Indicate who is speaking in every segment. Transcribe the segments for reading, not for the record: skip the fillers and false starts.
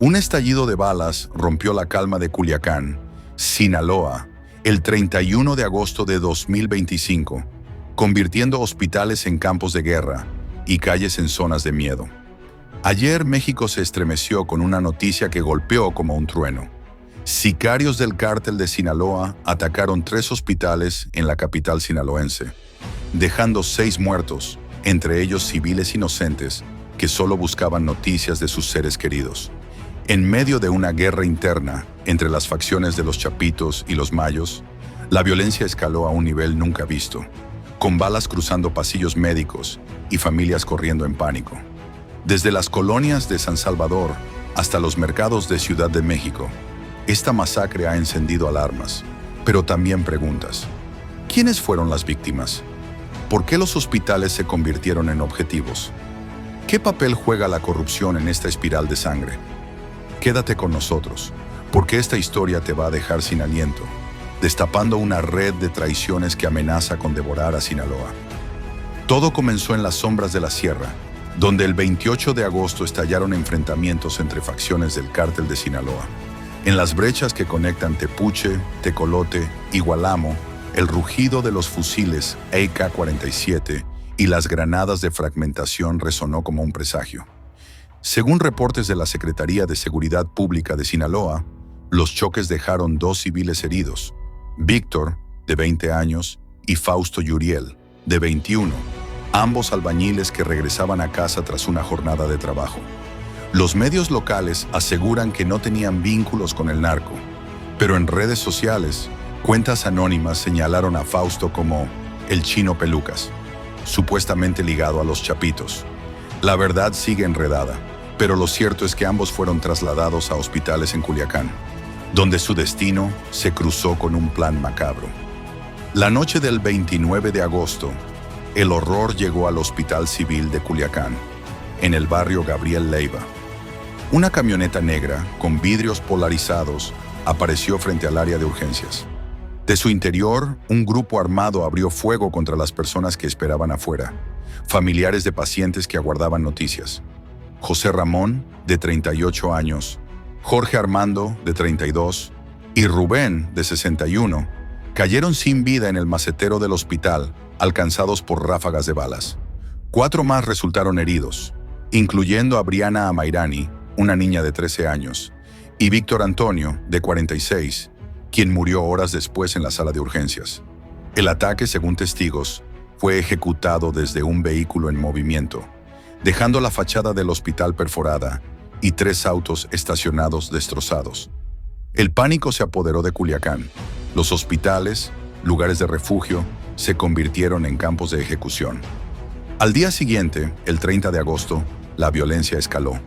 Speaker 1: Un estallido de balas rompió la calma de Culiacán, Sinaloa, el 31 de agosto de 2025, convirtiendo hospitales en campos de guerra y calles en zonas de miedo. Ayer México se estremeció con una noticia que golpeó como un trueno. Sicarios del cártel de Sinaloa atacaron 3 hospitales en la capital sinaloense, dejando 6 muertos, entre ellos civiles inocentes que solo buscaban noticias de sus seres queridos. En medio de una guerra interna entre las facciones de los Chapitos y los Mayos, la violencia escaló a un nivel nunca visto, con balas cruzando pasillos médicos y familias corriendo en pánico. Desde las colonias de San Salvador hasta los mercados de Ciudad de México, esta masacre ha encendido alarmas, pero también preguntas. ¿Quiénes fueron las víctimas? ¿Por qué los hospitales se convirtieron en objetivos? ¿Qué papel juega la corrupción en esta espiral de sangre? Quédate con nosotros, porque esta historia te va a dejar sin aliento, destapando una red de traiciones que amenaza con devorar a Sinaloa. Todo comenzó en las sombras de la sierra, donde el 28 de agosto estallaron enfrentamientos entre facciones del cártel de Sinaloa. En las brechas que conectan Tepuche, Tecolote y Gualamo, el rugido de los fusiles AK-47 y las granadas de fragmentación resonó como un presagio. Según reportes de la Secretaría de Seguridad Pública de Sinaloa, los choques dejaron 2 civiles heridos, Víctor, de 20 años, y Fausto Yuriel, de 21, ambos albañiles que regresaban a casa tras una jornada de trabajo. Los medios locales aseguran que no tenían vínculos con el narco, pero en redes sociales, cuentas anónimas señalaron a Fausto como el Chino Pelucas, supuestamente ligado a los Chapitos. La verdad sigue enredada, pero lo cierto es que ambos fueron trasladados a hospitales en Culiacán, donde su destino se cruzó con un plan macabro. La noche del 29 de agosto, el horror llegó al Hospital Civil de Culiacán, en el barrio Gabriel Leiva. Una camioneta negra, con vidrios polarizados, apareció frente al área de urgencias. De su interior, un grupo armado abrió fuego contra las personas que esperaban afuera, familiares de pacientes que aguardaban noticias. José Ramón, de 38 años, Jorge Armando, de 32, y Rubén, de 61, cayeron sin vida en el macetero del hospital, alcanzados por ráfagas de balas. 4 más resultaron heridos, incluyendo a Briana Amairani, una niña de 13 años, y Víctor Antonio, de 46, quien murió horas después en la sala de urgencias. El ataque, según testigos, fue ejecutado desde un vehículo en movimiento, dejando la fachada del hospital perforada y 3 autos estacionados destrozados. El pánico se apoderó de Culiacán. Los hospitales, lugares de refugio, se convirtieron en campos de ejecución. Al día siguiente, el 30 de agosto, la violencia escaló.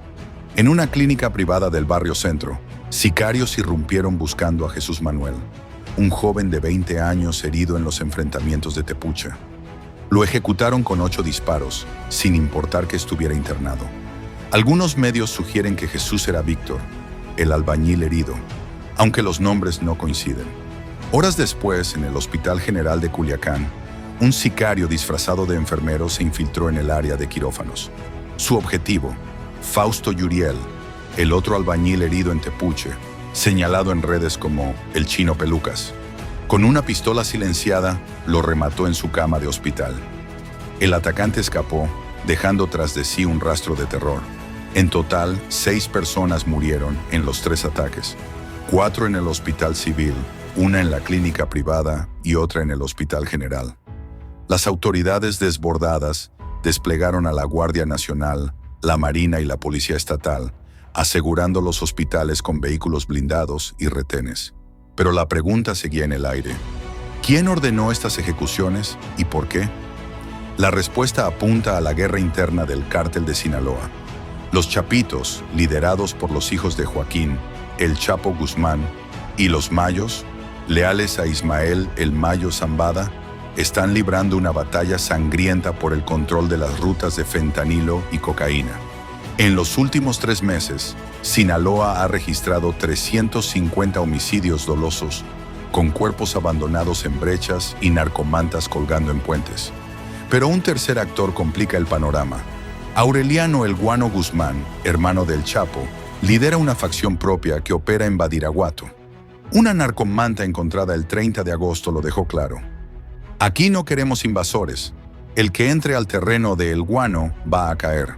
Speaker 1: En una clínica privada del barrio Centro, sicarios irrumpieron buscando a Jesús Manuel, un joven de 20 años herido en los enfrentamientos de Tepuche. Lo ejecutaron con 8 disparos, sin importar que estuviera internado. Algunos medios sugieren que Jesús era Víctor, el albañil herido, aunque los nombres no coinciden. Horas después, en el Hospital General de Culiacán, un sicario disfrazado de enfermero se infiltró en el área de quirófanos. Su objetivo, Fausto Yuriel, el otro albañil herido en Tepuche, señalado en redes como el Chino Pelucas. Con una pistola silenciada, lo remató en su cama de hospital. El atacante escapó, dejando tras de sí un rastro de terror. En total, 6 personas murieron en los 3 ataques, 4 en el hospital civil, 1 en la clínica privada y otra en el hospital general. Las autoridades desbordadas desplegaron a la Guardia Nacional, la Marina y la Policía Estatal, asegurando los hospitales con vehículos blindados y retenes. Pero la pregunta seguía en el aire. ¿Quién ordenó estas ejecuciones y por qué? La respuesta apunta a la guerra interna del cártel de Sinaloa. Los Chapitos, liderados por los hijos de Joaquín, el Chapo Guzmán, y los Mayos, leales a Ismael el Mayo Zambada, están librando una batalla sangrienta por el control de las rutas de fentanilo y cocaína. En los últimos 3 meses, Sinaloa ha registrado 350 homicidios dolosos, con cuerpos abandonados en brechas y narcomantas colgando en puentes. Pero un tercer actor complica el panorama. Aureliano El Guano Guzmán, hermano del Chapo, lidera una facción propia que opera en Badiraguato. Una narcomanta encontrada el 30 de agosto lo dejó claro. Aquí no queremos invasores. El que entre al terreno de El Guano va a caer.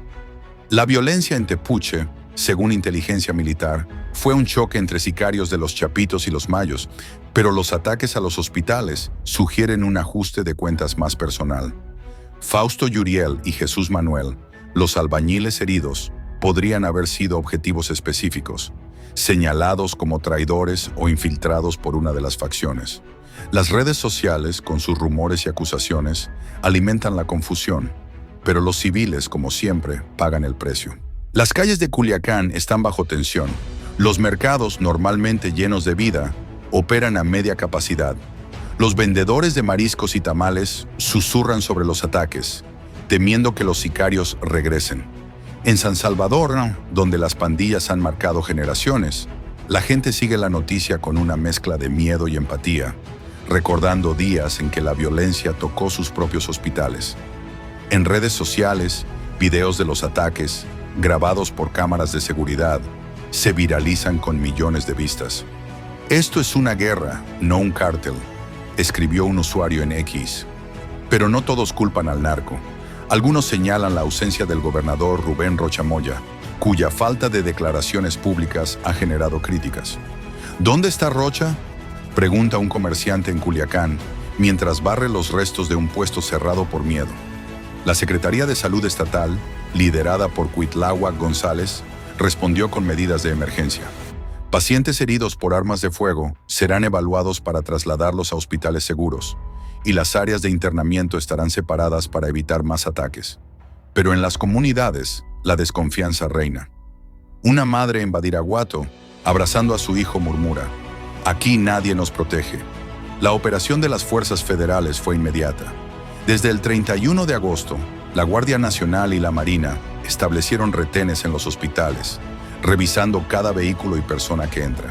Speaker 1: La violencia en Tepuche, según inteligencia militar, fue un choque entre sicarios de los Chapitos y los Mayos, pero los ataques a los hospitales sugieren un ajuste de cuentas más personal. Fausto Yuriel y Jesús Manuel, los albañiles heridos, podrían haber sido objetivos específicos, señalados como traidores o infiltrados por una de las facciones. Las redes sociales, con sus rumores y acusaciones, alimentan la confusión, pero los civiles, como siempre, pagan el precio. Las calles de Culiacán están bajo tensión. Los mercados, normalmente llenos de vida, operan a media capacidad. Los vendedores de mariscos y tamales susurran sobre los ataques, temiendo que los sicarios regresen. En San Salvador, donde las pandillas han marcado generaciones, la gente sigue la noticia con una mezcla de miedo y empatía, recordando días en que la violencia tocó sus propios hospitales. En redes sociales, videos de los ataques, grabados por cámaras de seguridad, se viralizan con millones de vistas. Esto es una guerra, no un cártel, escribió un usuario en X. Pero no todos culpan al narco. Algunos señalan la ausencia del gobernador Rubén Rocha Moya, cuya falta de declaraciones públicas ha generado críticas. ¿Dónde está Rocha?, pregunta un comerciante en Culiacán, mientras barre los restos de un puesto cerrado por miedo. La Secretaría de Salud Estatal, liderada por Cuitláhuac González, respondió con medidas de emergencia. Pacientes heridos por armas de fuego serán evaluados para trasladarlos a hospitales seguros, y las áreas de internamiento estarán separadas para evitar más ataques. Pero en las comunidades, la desconfianza reina. Una madre en Badiraguato, abrazando a su hijo, murmura: «Aquí nadie nos protege». La operación de las fuerzas federales fue inmediata. Desde el 31 de agosto, la Guardia Nacional y la Marina establecieron retenes en los hospitales, revisando cada vehículo y persona que entra.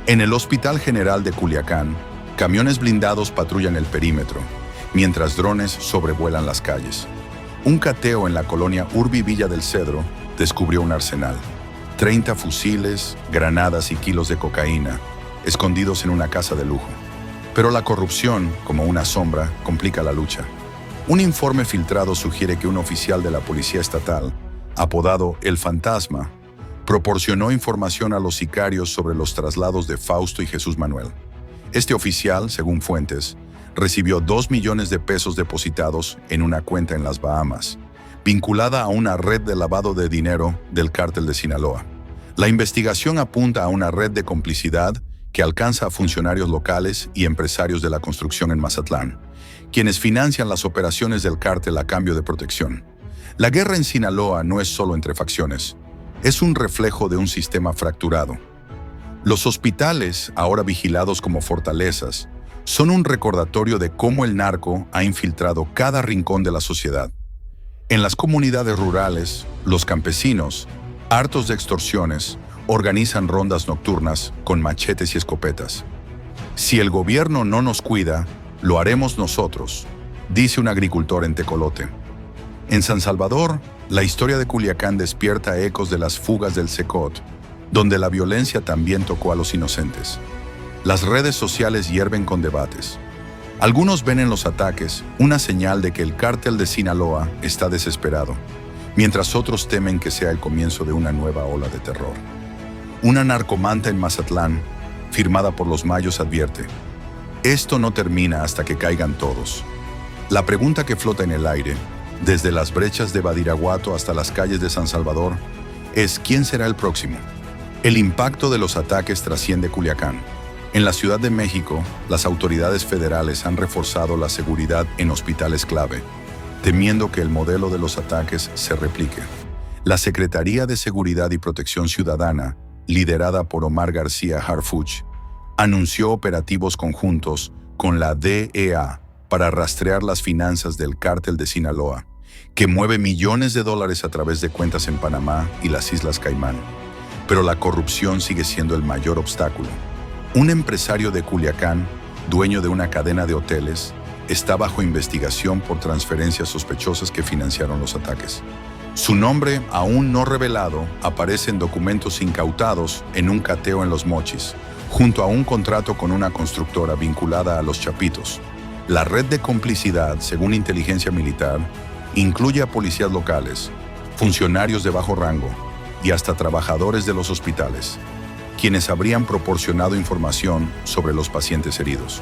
Speaker 1: En el Hospital General de Culiacán, camiones blindados patrullan el perímetro, mientras drones sobrevuelan las calles. Un cateo en la colonia Urbi Villa del Cedro descubrió un arsenal. 30 fusiles, granadas y kilos de cocaína, escondidos en una casa de lujo. Pero la corrupción, como una sombra, complica la lucha. Un informe filtrado sugiere que un oficial de la Policía Estatal, apodado El Fantasma, proporcionó información a los sicarios sobre los traslados de Fausto y Jesús Manuel. Este oficial, según fuentes, recibió 2 millones de pesos depositados en una cuenta en las Bahamas, vinculada a una red de lavado de dinero del cártel de Sinaloa. La investigación apunta a una red de complicidad que alcanza a funcionarios locales y empresarios de la construcción en Mazatlán, quienes financian las operaciones del cártel a cambio de protección. La guerra en Sinaloa no es solo entre facciones, es un reflejo de un sistema fracturado. Los hospitales, ahora vigilados como fortalezas, son un recordatorio de cómo el narco ha infiltrado cada rincón de la sociedad. En las comunidades rurales, los campesinos, hartos de extorsiones, organizan rondas nocturnas con machetes y escopetas. Si el gobierno no nos cuida, lo haremos nosotros, dice un agricultor en Tecolote. En San Salvador, la historia de Culiacán despierta ecos de las fugas del Secot, donde la violencia también tocó a los inocentes. Las redes sociales hierven con debates. Algunos ven en los ataques una señal de que el cártel de Sinaloa está desesperado, mientras otros temen que sea el comienzo de una nueva ola de terror. Una narcomanta en Mazatlán, firmada por los Mayos, advierte: «Esto no termina hasta que caigan todos». La pregunta que flota en el aire, desde las brechas de Badiraguato hasta las calles de San Salvador, es ¿quién será el próximo? El impacto de los ataques trasciende Culiacán. En la Ciudad de México, las autoridades federales han reforzado la seguridad en hospitales clave, temiendo que el modelo de los ataques se replique. La Secretaría de Seguridad y Protección Ciudadana, liderada por Omar García Harfuch, anunció operativos conjuntos con la DEA para rastrear las finanzas del cártel de Sinaloa, que mueve millones de dólares a través de cuentas en Panamá y las Islas Caimán. Pero la corrupción sigue siendo el mayor obstáculo. Un empresario de Culiacán, dueño de una cadena de hoteles, está bajo investigación por transferencias sospechosas que financiaron los ataques. Su nombre, aún no revelado, aparece en documentos incautados en un cateo en Los Mochis, junto a un contrato con una constructora vinculada a los Chapitos. La red de complicidad, según inteligencia militar, incluye a policías locales, funcionarios de bajo rango y hasta trabajadores de los hospitales, quienes habrían proporcionado información sobre los pacientes heridos.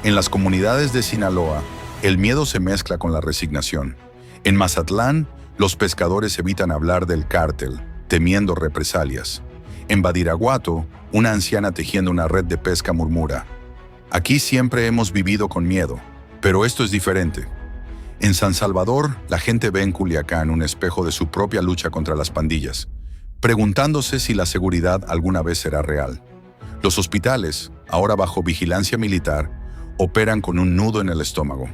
Speaker 1: En las comunidades de Sinaloa, el miedo se mezcla con la resignación. En Mazatlán, los pescadores evitan hablar del cártel, temiendo represalias. En Badiraguato, una anciana tejiendo una red de pesca murmura: "Aquí siempre hemos vivido con miedo, pero esto es diferente". En San Salvador, la gente ve en Culiacán un espejo de su propia lucha contra las pandillas, preguntándose si la seguridad alguna vez será real. Los hospitales, ahora bajo vigilancia militar, operan con un nudo en el estómago.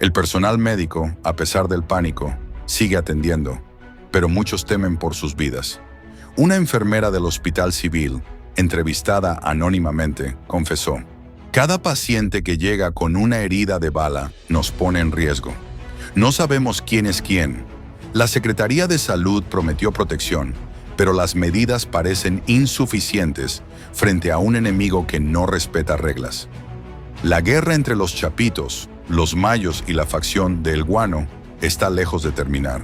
Speaker 1: El personal médico, a pesar del pánico, sigue atendiendo, pero muchos temen por sus vidas. Una enfermera del Hospital Civil, entrevistada anónimamente, confesó: "Cada paciente que llega con una herida de bala nos pone en riesgo. No sabemos quién es quién. La Secretaría de Salud prometió protección, pero las medidas parecen insuficientes frente a un enemigo que no respeta reglas". La guerra entre los Chapitos, los Mayos y la facción de El Guano está lejos de terminar.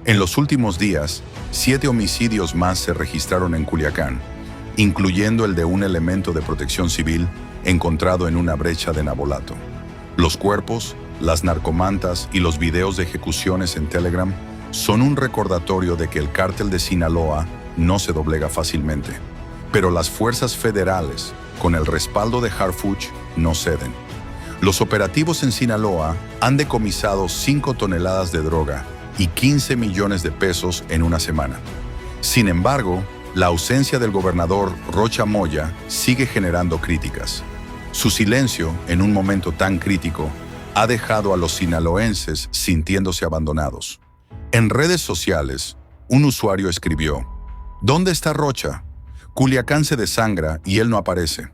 Speaker 1: En los últimos días, 7 homicidios más se registraron en Culiacán, incluyendo el de un elemento de protección civil encontrado en una brecha de Navolato. Los cuerpos, las narcomantas y los videos de ejecuciones en Telegram son un recordatorio de que el cártel de Sinaloa no se doblega fácilmente. Pero las fuerzas federales, con el respaldo de Harfuch, no ceden. Los operativos en Sinaloa han decomisado 5 toneladas de droga y 15 millones de pesos en una semana. Sin embargo, la ausencia del gobernador Rocha Moya sigue generando críticas. Su silencio, en un momento tan crítico, ha dejado a los sinaloenses sintiéndose abandonados. En redes sociales, un usuario escribió: "¿Dónde está Rocha? Culiacán se desangra y él no aparece".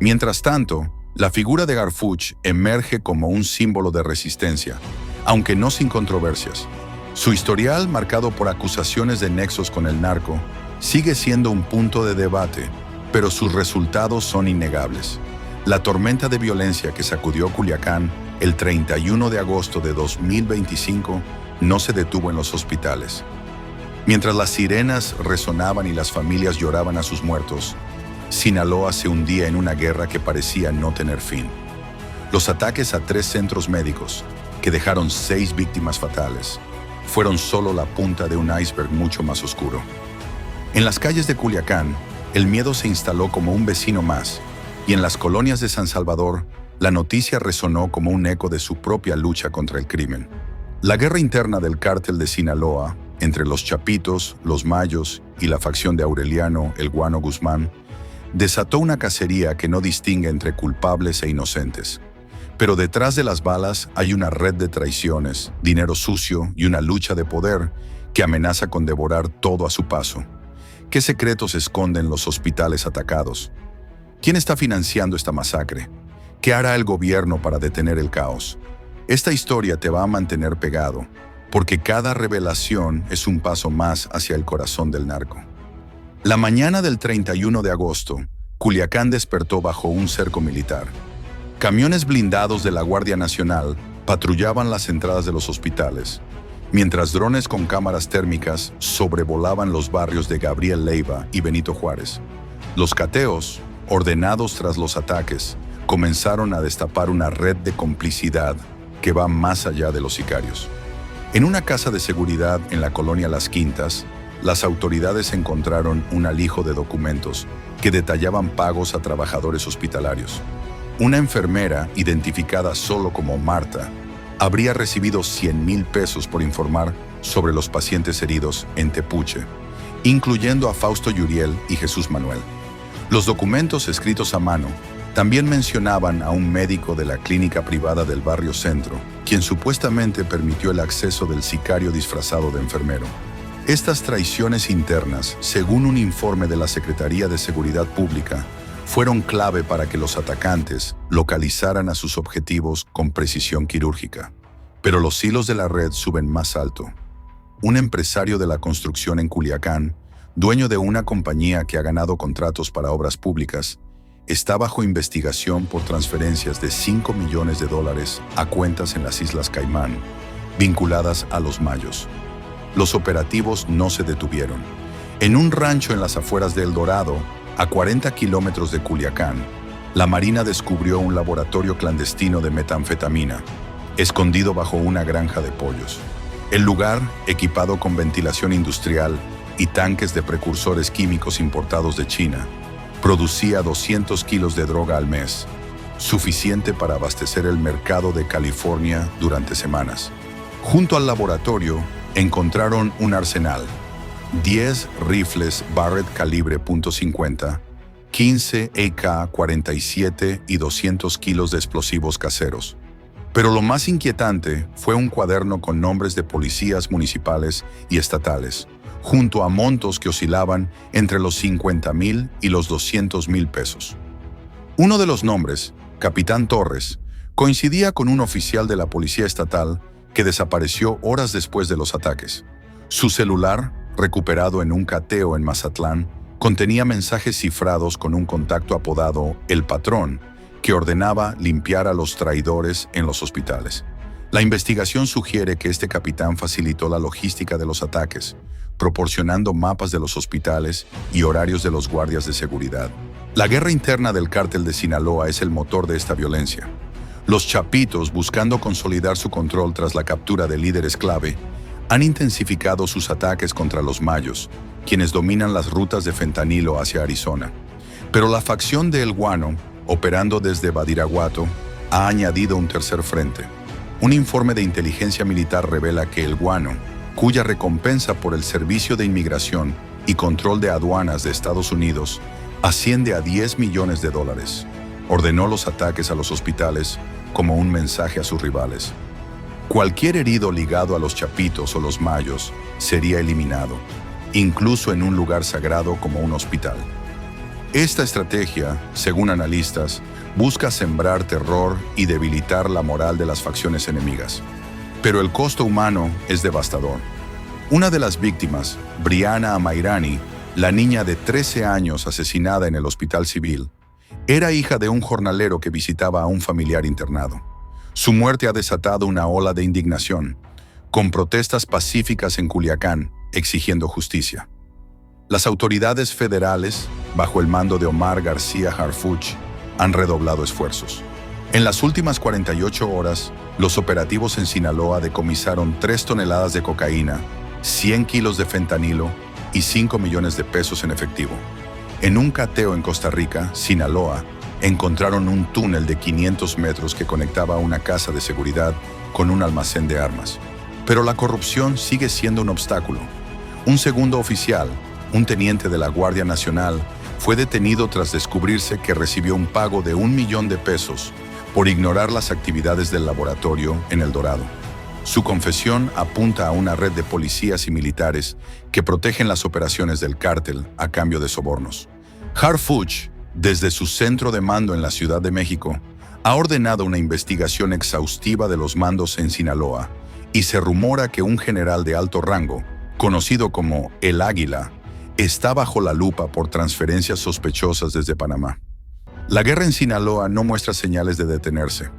Speaker 1: Mientras tanto, la figura de Harfuch emerge como un símbolo de resistencia, aunque no sin controversias. Su historial, marcado por acusaciones de nexos con el narco, sigue siendo un punto de debate, pero sus resultados son innegables. La tormenta de violencia que sacudió Culiacán el 31 de agosto de 2025 no se detuvo en los hospitales. Mientras las sirenas resonaban y las familias lloraban a sus muertos, Sinaloa se hundía en una guerra que parecía no tener fin. Los ataques a 3 centros médicos, que dejaron 6 víctimas fatales, fueron solo la punta de un iceberg mucho más oscuro. En las calles de Culiacán, el miedo se instaló como un vecino más, y en las colonias de San Salvador, la noticia resonó como un eco de su propia lucha contra el crimen. La guerra interna del cártel de Sinaloa, entre los Chapitos, los Mayos y la facción de Aureliano El Guano Guzmán, desató una cacería que no distingue entre culpables e inocentes. Pero detrás de las balas hay una red de traiciones, dinero sucio y una lucha de poder que amenaza con devorar todo a su paso. ¿Qué secretos esconden los hospitales atacados? ¿Quién está financiando esta masacre? ¿Qué hará el gobierno para detener el caos? Esta historia te va a mantener pegado, porque cada revelación es un paso más hacia el corazón del narco. La mañana del 31 de agosto, Culiacán despertó bajo un cerco militar. Camiones blindados de la Guardia Nacional patrullaban las entradas de los hospitales, mientras drones con cámaras térmicas sobrevolaban los barrios de Gabriel Leiva y Benito Juárez. Los cateos, ordenados tras los ataques, comenzaron a destapar una red de complicidad que va más allá de los sicarios. En una casa de seguridad en la colonia Las Quintas, las autoridades encontraron un alijo de documentos que detallaban pagos a trabajadores hospitalarios. Una enfermera, identificada solo como Marta, habría recibido 100,000 pesos por informar sobre los pacientes heridos en Tepuche, incluyendo a Fausto Yuriel y Jesús Manuel. Los documentos escritos a mano también mencionaban a un médico de la clínica privada del barrio Centro, quien supuestamente permitió el acceso del sicario disfrazado de enfermero. Estas traiciones internas, según un informe de la Secretaría de Seguridad Pública, fueron clave para que los atacantes localizaran a sus objetivos con precisión quirúrgica. Pero los hilos de la red suben más alto. un empresario de la construcción en Culiacán, dueño de una compañía que ha ganado contratos para obras públicas, está bajo investigación por transferencias de $5 millones a cuentas en las Islas Caimán, vinculadas a los mayos. Los operativos no se detuvieron. En un rancho en las afueras de El Dorado, a 40 kilómetros de Culiacán, la Marina descubrió un laboratorio clandestino de metanfetamina, escondido bajo una granja de pollos. El lugar, equipado con ventilación industrial y tanques de precursores químicos importados de China, producía 200 kilos de droga al mes, suficiente para abastecer el mercado de California durante semanas. Junto al laboratorio, encontraron un arsenal: 10 rifles Barrett calibre .50, 15 AK-47 y 200 kilos de explosivos caseros. Pero lo más inquietante fue un cuaderno con nombres de policías municipales y estatales, junto a montos que oscilaban entre los 50,000 y los 200,000 pesos. Uno de los nombres, Capitán Torres, coincidía con un oficial de la policía estatal que desapareció horas después de los ataques. Su celular, recuperado en un cateo en Mazatlán, contenía mensajes cifrados con un contacto apodado El Patrón, que ordenaba limpiar a los traidores en los hospitales. La investigación sugiere que este capitán facilitó la logística de los ataques, proporcionando mapas de los hospitales y horarios de los guardias de seguridad. La guerra interna del cártel de Sinaloa es el motor de esta violencia. Los chapitos, buscando consolidar su control tras la captura de líderes clave, han intensificado sus ataques contra los mayos, quienes dominan las rutas de fentanilo hacia Arizona. Pero la facción de El Guano, operando desde Badiraguato, ha añadido un tercer frente. Un informe de inteligencia militar revela que El Guano, cuya recompensa por el Servicio de Inmigración y Control de Aduanas de Estados Unidos asciende a $10 millones, ordenó los ataques a los hospitales como un mensaje a sus rivales. Cualquier herido ligado a los chapitos o los mayos sería eliminado, incluso en un lugar sagrado como un hospital. Esta estrategia, según analistas, busca sembrar terror y debilitar la moral de las facciones enemigas. Pero el costo humano es devastador. Una de las víctimas, Brianna Amairani, la niña de 13 años asesinada en el hospital civil, era hija de un jornalero que visitaba a un familiar internado. Su muerte ha desatado una ola de indignación, con protestas pacíficas en Culiacán exigiendo justicia. Las autoridades federales, bajo el mando de Omar García Harfuch, han redoblado esfuerzos. En las últimas 48 horas, los operativos en Sinaloa decomisaron 3 toneladas de cocaína, 100 kilos de fentanilo y $5 millones en efectivo. En un cateo en Costa Rica, Sinaloa, encontraron un túnel de 500 metros que conectaba una casa de seguridad con un almacén de armas. Pero la corrupción sigue siendo un obstáculo. Un segundo oficial, un teniente de la Guardia Nacional, fue detenido tras descubrirse que recibió un pago de $1 millón por ignorar las actividades del laboratorio en El Dorado. Su confesión apunta a una red de policías y militares que protegen las operaciones del cártel a cambio de sobornos. Harfuch, desde su centro de mando en la Ciudad de México, ha ordenado una investigación exhaustiva de los mandos en Sinaloa y se rumora que un general de alto rango, conocido como El Águila, está bajo la lupa por transferencias sospechosas desde Panamá. La guerra en Sinaloa no muestra señales de detenerse.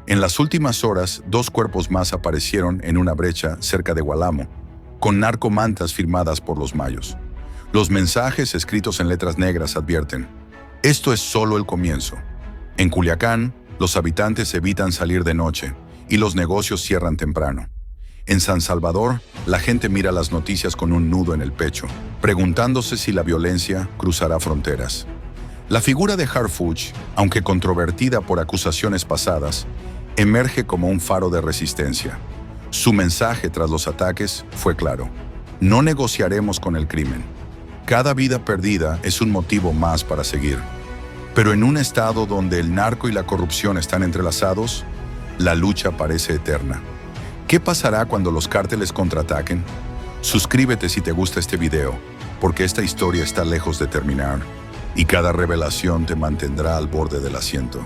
Speaker 1: En las últimas horas, 2 cuerpos más aparecieron en una brecha cerca de Gualamo, con narcomantas firmadas por los mayos. Los mensajes escritos en letras negras advierten: esto es solo el comienzo. En Culiacán, los habitantes evitan salir de noche y los negocios cierran temprano. En San Salvador, la gente mira las noticias con un nudo en el pecho, preguntándose si la violencia cruzará fronteras. La figura de Harfuch, aunque controvertida por acusaciones pasadas, emerge como un faro de resistencia. Su mensaje tras los ataques fue claro: no negociaremos con el crimen. Cada vida perdida es un motivo más para seguir. Pero en un estado donde el narco y la corrupción están entrelazados, la lucha parece eterna. ¿Qué pasará cuando los cárteles contraataquen? Suscríbete si te gusta este video, porque esta historia está lejos de terminar y cada revelación te mantendrá al borde del asiento.